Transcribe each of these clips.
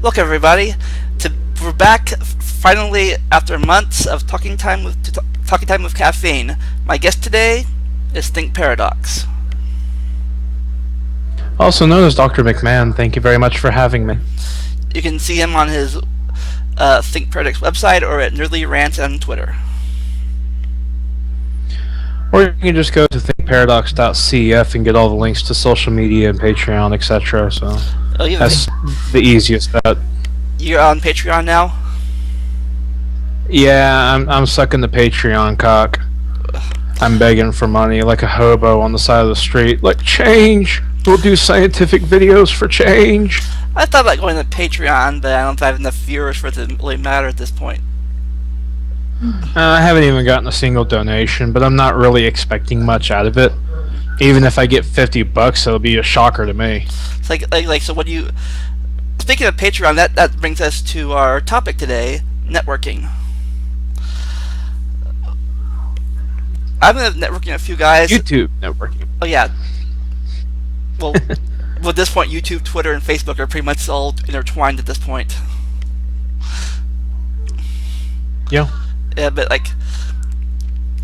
Look, everybody, we're back finally after months of talking time with caffeine. My guest today is Think Paradox. Also known as Dr. McMahon, thank you very much for having me. You can see him on his Think Paradox website or at Nerdly Rants on Twitter. Or you can just go to thinkparadox.cf and get all the links to social media and Patreon, etc. So that's the easiest bet. You're on Patreon now? Yeah, I'm sucking the Patreon cock. I'm begging for money like a hobo on the side of the street. Like, change! We'll do scientific videos for change! I thought about going to Patreon, but I don't have enough viewers for it to really matter at this point. I haven't even gotten a single donation, but I'm not really expecting much out of it. Even if I get $50, it'll be a shocker to me. It's so what do you... Speaking of Patreon, that brings us to our topic today, networking. I've been networking a few guys. YouTube networking. Oh yeah. Well, at this point, YouTube, Twitter, and Facebook are pretty much all intertwined at this point. Yeah. Yeah, but at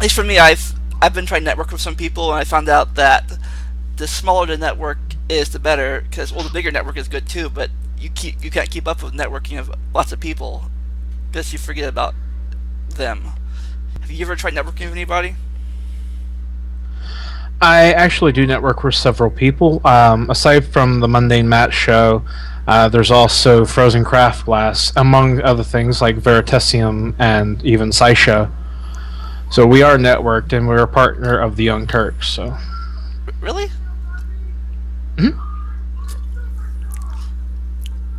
least for me, I've been trying to network with some people, and I found out that the smaller the network is, the better. Because the bigger network is good too, but you can't keep up with networking of lots of people because you forget about them. Have you ever tried networking with anybody? I actually do network with several people. Aside from the Mundane Matt show, there's also Frozen Craft Glass, among other things like Veritasium and even SciShow. So we are networked, and we're a partner of the Young Turks. So. Really? Hmm?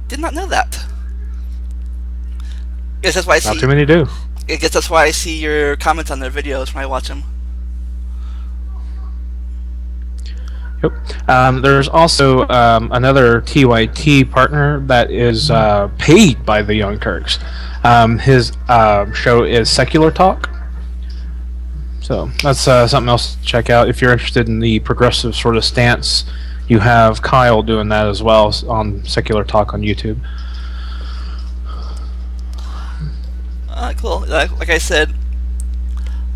Did not know that. Guess that's why I see. Not too many do. I guess that's why I see your comments on their videos when I watch them. Yep. There's also another TYT partner that is paid by the Young Turks. His show is Secular Talk. So that's something else to check out. If you're interested in the progressive sort of stance, you have Kyle doing that as well on Secular Talk on YouTube. Cool. Like I said,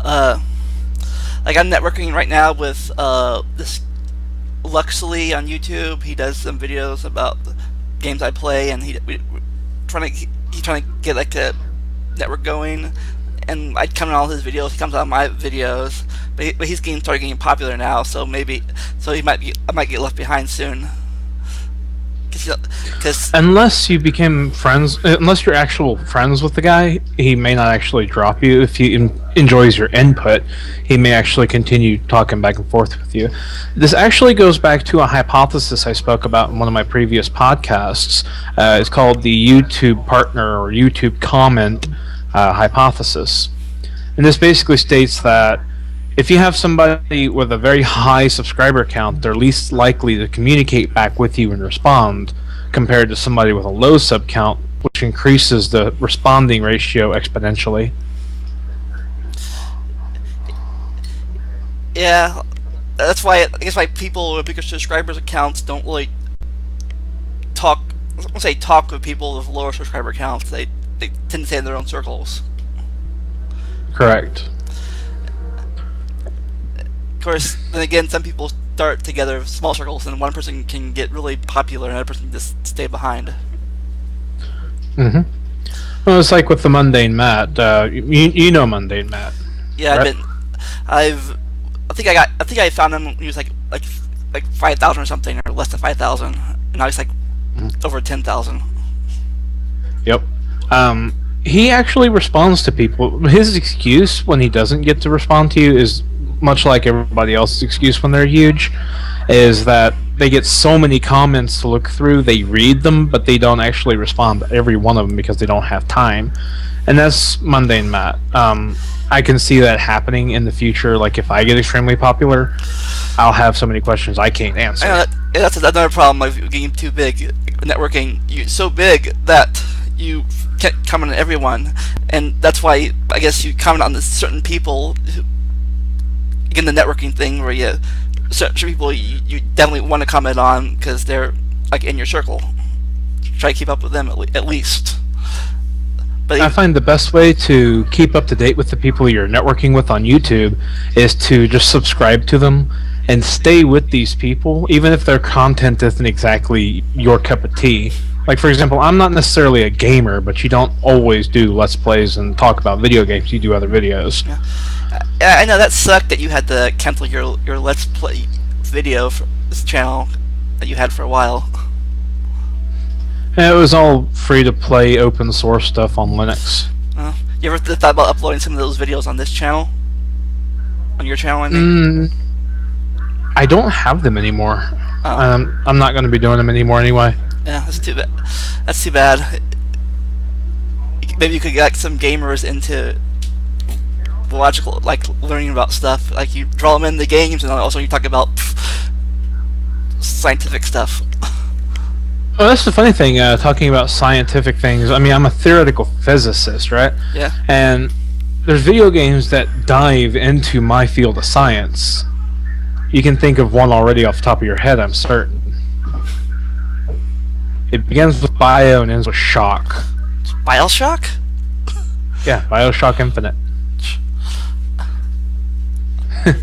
I'm networking right now with this Luxley on YouTube. He does some videos about the games I play, and he's trying to get a network going. And I come on all his videos. He comes on my videos, but he's started getting popular now. So I might get left behind soon. Unless you became friends, unless you're actual friends with the guy, he may not actually drop you. If he enjoys your input, he may actually continue talking back and forth with you. This actually goes back to a hypothesis I spoke about in one of my previous podcasts. It's called the YouTube partner or YouTube comment hypothesis. And this basically states that if you have somebody with a very high subscriber count, they're least likely to communicate back with you and respond compared to somebody with a low sub count, which increases the responding ratio exponentially. Yeah, that's why I guess people with bigger subscribers accounts don't really talk. I won't say talk with people with lower subscriber counts. They tend to stay in their own circles. Correct. Of course, then again, some people start together with small circles, and one person can get really popular, and another person can just stay behind. Mm-hmm. Well, it's like with the Mundane Matt. You know Mundane Matt. Yeah, right? I think I found him when he was like 5,000 or something, or less than 5,000, and now he's over 10,000. Yep. He actually responds to people. His excuse when he doesn't get to respond to you is much like everybody else's excuse when they're huge, is that they get so many comments to look through, they read them, but they don't actually respond to every one of them because they don't have time. And that's Mundane Matt. I can see that happening in the future. Like, if I get extremely popular, I'll have so many questions I can't answer. That's another problem of getting too big. Networking, you're so big that you can't comment on everyone, and that's why I guess you comment on certain people. Again, the networking thing where certain people you definitely want to comment on because they're in your circle. try to keep up with them at least. But I find the best way to keep up to date with the people you're networking with on YouTube is to just subscribe to them and stay with these people, even if their content isn't exactly your cup of tea. Like, for example, I'm not necessarily a gamer, but you don't always do Let's Plays and talk about video games. You do other videos. yeah. I know that sucked that you had to cancel your Let's Play video for this channel that you had for a while. And it was all free to play open source stuff on Linux. You ever thought about uploading some of those videos on this channel? On your channel, I mean? I don't have them anymore. Oh. I'm not going to be doing them anymore anyway. Yeah, that's too bad. That's too bad. Maybe you could get some gamers into logical, like learning about stuff. Like you draw them in the games, and also you talk about scientific stuff. Well, that's the funny thing, talking about scientific things. I mean, I'm a theoretical physicist, right? Yeah. And there's video games that dive into my field of science. You can think of one already off the top of your head, I'm certain. It begins with Bio and ends with Shock. BioShock? Yeah, BioShock Infinite.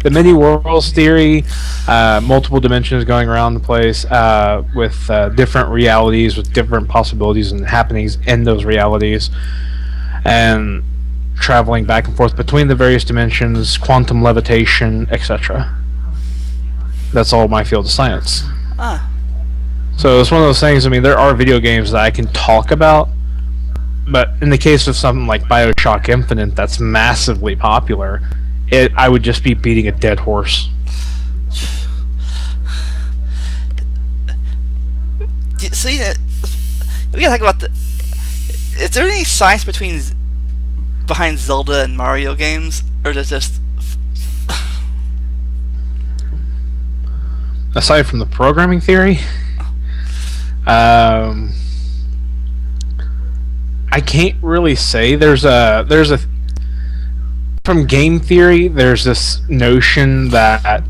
The many worlds theory, multiple dimensions going around the place with different realities, with different possibilities and happenings in those realities, and traveling back and forth between the various dimensions, quantum levitation, etc. That's all my field of science. Ah. So it's one of those things. I mean, there are video games that I can talk about, but in the case of something like BioShock Infinite, that's massively popular. I would just be beating a dead horse. See, we gotta talk about the. Is there any science behind Zelda and Mario games, or is it just? Aside from the programming theory, I can't really say. There's a from game theory, there's this notion that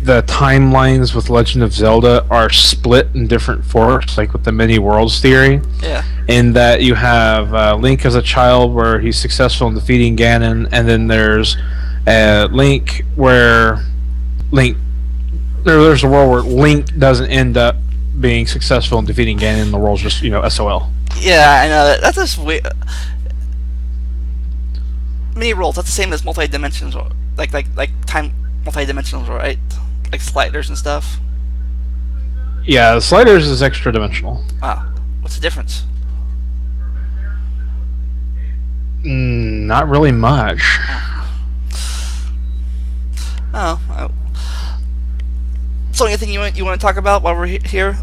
the timelines with Legend of Zelda are split in different forks, like with the many worlds theory. Yeah. In that you have Link as a child where he's successful in defeating Ganon, and then there's Link where there's a world where Link doesn't end up being successful in defeating Ganon, and the world's just SOL. Yeah, I know that's just weird. Mini rolls. That's the same as multi-dimensional, like time multi-dimensional, right? Like sliders and stuff. Yeah, sliders is extra dimensional. Ah, what's the difference? Not really much. Oh. So anything you want to talk about while we're here?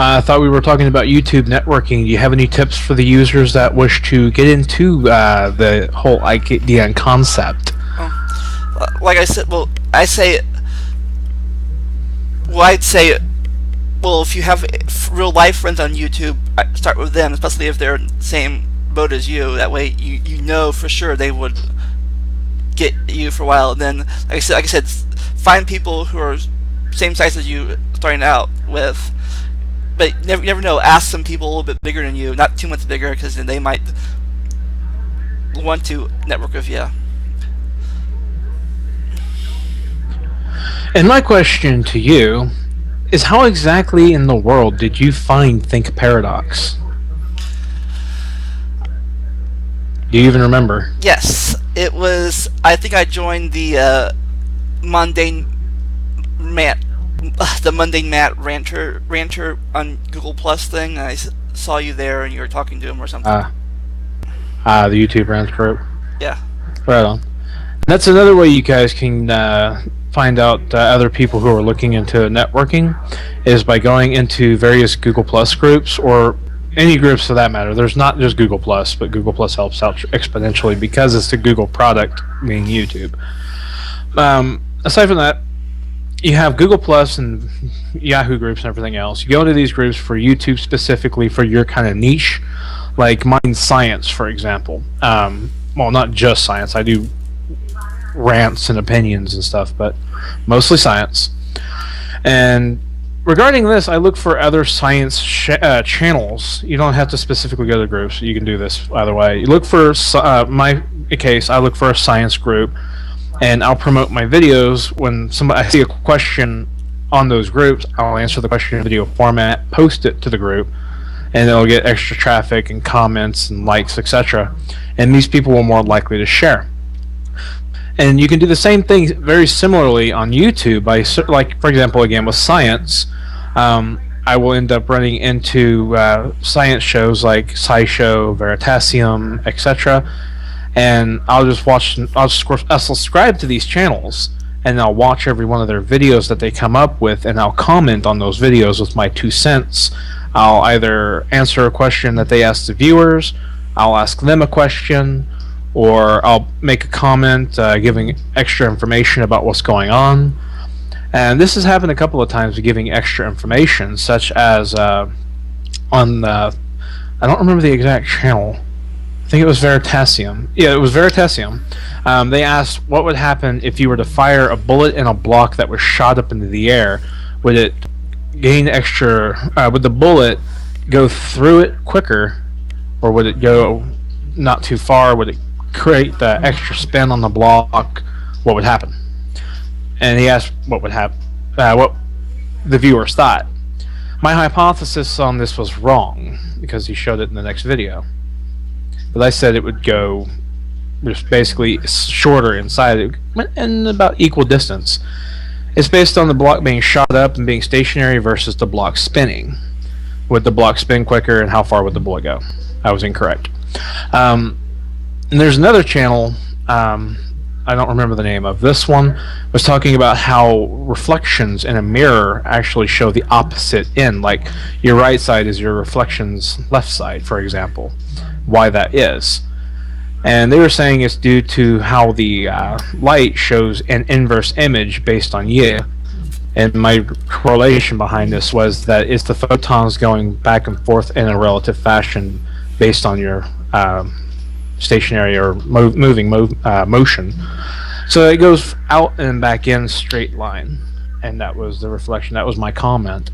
I thought we were talking about YouTube networking. Do you have any tips for the users that wish to get into the whole idea and concept? Like I said, I'd say, if you have real life friends on YouTube, start with them, especially if they're in the same boat as you. That way, you know for sure they would get you for a while. And then, like I said, find people who are same size as you, starting out with. But you never know. Ask some people a little bit bigger than you, not too much bigger, because then they might want to network with you. And my question to you is, how exactly in the world did you find Think Paradox? Do you even remember? Yes, it was. I think I joined the Mundane Matt ranter on Google Plus thing. I saw you there, and you were talking to him or something. The YouTube rant group. Yeah. Right on. That's another way you guys can find out other people who are looking into networking, is by going into various Google Plus groups, or any groups for that matter. There's not just Google Plus, but Google Plus helps out exponentially because it's the Google product, being YouTube. Aside from that, you have Google Plus and Yahoo groups and everything else. You go into these groups for YouTube specifically for your kind of niche, like mine's science, for example. Well, not just science. I do rants and opinions and stuff, but mostly science. And regarding this, I look for other science channels. You don't have to specifically go to groups. You can do this either way. You look for my case. I look for a science group, and I'll promote my videos when somebody I see a question on those groups. I'll answer the question in video format, post it to the group, and it'll get extra traffic and comments and likes, etc. And these people are more likely to share. And you can do the same thing very similarly on YouTube. By like, for example, again with science, I will end up running into science shows like SciShow, Veritasium, etc. And I'll subscribe to these channels, and I'll watch every one of their videos that they come up with, and I'll comment on those videos with my 2 cents. I'll either answer a question that they ask the viewers, I'll ask them a question, or I'll make a comment giving extra information about what's going on. And this has happened a couple of times, giving extra information, such as on the, I don't remember the exact channel. I think it was Veritasium. Yeah, it was Veritasium. They asked what would happen if you were to fire a bullet in a block that was shot up into the air. Would it gain extra? Would the bullet go through it quicker, or would it go not too far? Would it create the extra spin on the block? What would happen? And he asked what would happen, what the viewers thought. My hypothesis on this was wrong because he showed it in the next video. But I said it would go just basically shorter inside. It went in about equal distance. It's based on the block being shot up and being stationary versus the block spinning. Would the block spin quicker, and how far would the bullet go? I was incorrect. And there's another channel, I don't remember the name of. This one was talking about how reflections in a mirror actually show the opposite end. Like your right side is your reflection's left side, for example. Why that is. And they were saying it's due to how the light shows an inverse image based on you. And my correlation behind this was that it's the photons going back and forth in a relative fashion based on your stationary or moving motion. So it goes out and back in straight line. And that was the reflection. That was my comment.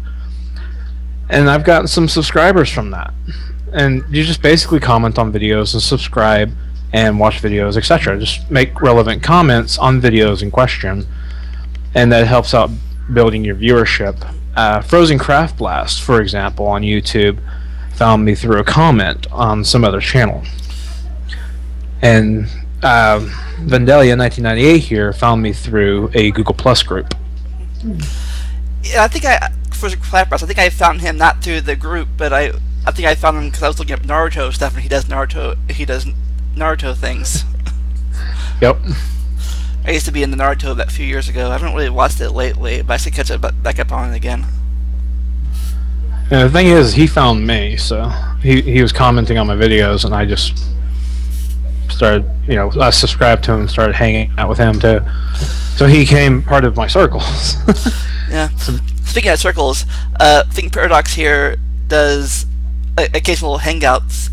And I've gotten some subscribers from that. And you just basically comment on videos and subscribe and watch videos, etc. Just make relevant comments on videos in question, and that helps out building your viewership. Frozen Craft Blast, for example, on YouTube, found me through a comment on some other channel. And Vandalia 1998 here found me through a Google Plus group. Yeah, I think Frozen Craft Blast, I think I found him not through the group, but I think I found him because I was looking up Naruto stuff, and he does Naruto things. Yep. I used to be in the Naruto that few years ago. I haven't really watched it lately, but I should catch it back up on it again. And the thing is, he found me, so he was commenting on my videos, and I just started, I subscribed to him and started hanging out with him too. So he became part of my circles. Yeah. Speaking of circles, Think Paradox here does occasional hangouts.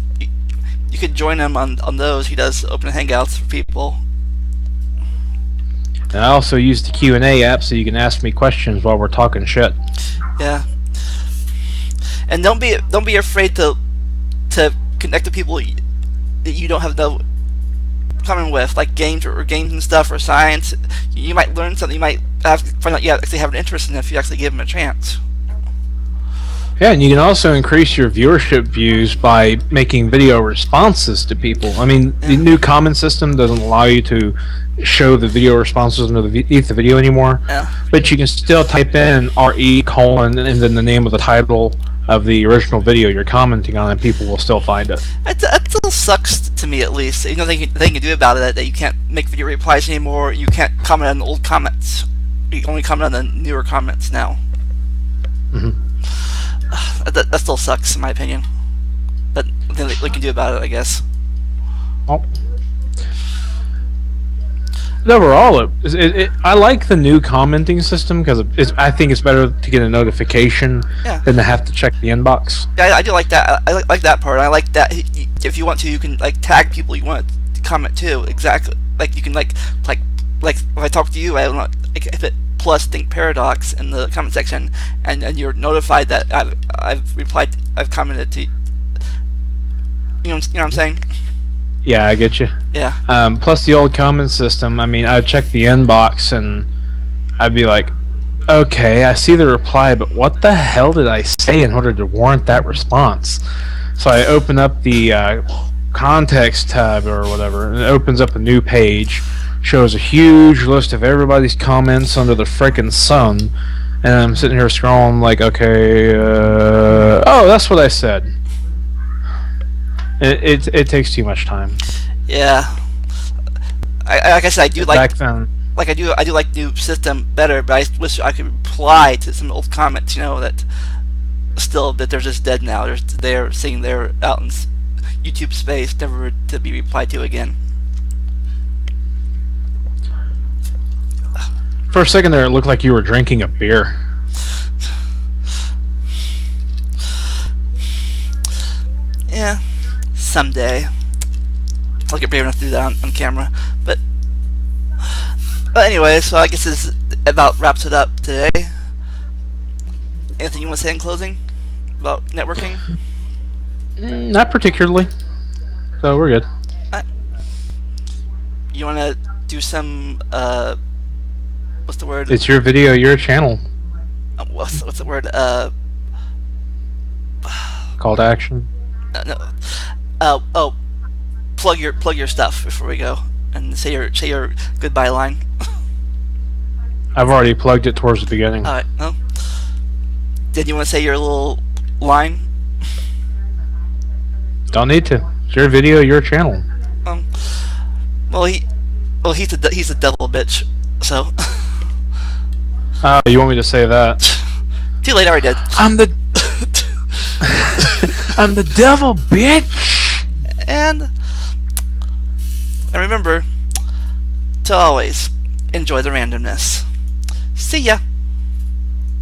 You could join him on those. He does open hangouts for people. And I also use the Q&A app so you can ask me questions while we're talking shit. Yeah. And don't be afraid to connect to people that you don't have no common with, like games and stuff, or science. You might learn something. You might find out you actually have an interest in it if you actually give them a chance. Yeah, and you can also increase your viewership views by making video responses to people. I mean, the new comment system doesn't allow you to show the video responses underneath the video anymore. Yeah. But you can still type in RE colon and then the name of the title of the original video you're commenting on, and people will still find it. That still sucks to me, at least. You know, they can do about it that you can't make video replies anymore. You can't comment on old comments. You can only comment on the newer comments now. Mm-hmm. That still sucks, in my opinion. But nothing they can do about it, I guess. Oh. But overall, I like the new commenting system because I think it's better to get a notification than to have to check the inbox. Yeah, I do like that. I like that part. I like that if you want to, you can like tag people you want to comment to. Exactly. Like you can like if I talk to you, I don't know, like if it plus think paradox in the comment section, and you're notified that I've replied, I've commented to you. You know what I'm saying? Yeah, I get you. Yeah. Plus the old comment system. I mean, I'd check the inbox and I'd be like, okay, I see the reply, but what the hell did I say in order to warrant that response? So I open up the context tab or whatever, and it opens up a new page, shows a huge list of everybody's comments under the frickin' sun, and I'm sitting here scrolling like, okay, oh, that's what I said. It takes too much time. Yeah. Like I said, I do like Back then. like I do like the new system better, but I wish I could reply to some old comments. That still that they're just dead now. They're sitting there out in YouTube space, never to be replied to again. For a second there, it looked like you were drinking a beer. Yeah, someday I'll get brave enough to do that on camera. But anyway, so I guess this about wraps it up today. Anything you want to say in closing about networking? Not particularly. So we're good. You want to do some what's the word? It's your video, your channel. What's the word? Call to action. No. Oh, plug your stuff before we go, and say your goodbye line. I've already plugged it towards the beginning. All right. Well, did you want to say your little line? Don't need to. It's your video, your channel. Well, he's a devil bitch. So. You want me to say that? Too late. I already did. I'm the I'm the devil, bitch. And remember to always enjoy the randomness. See ya.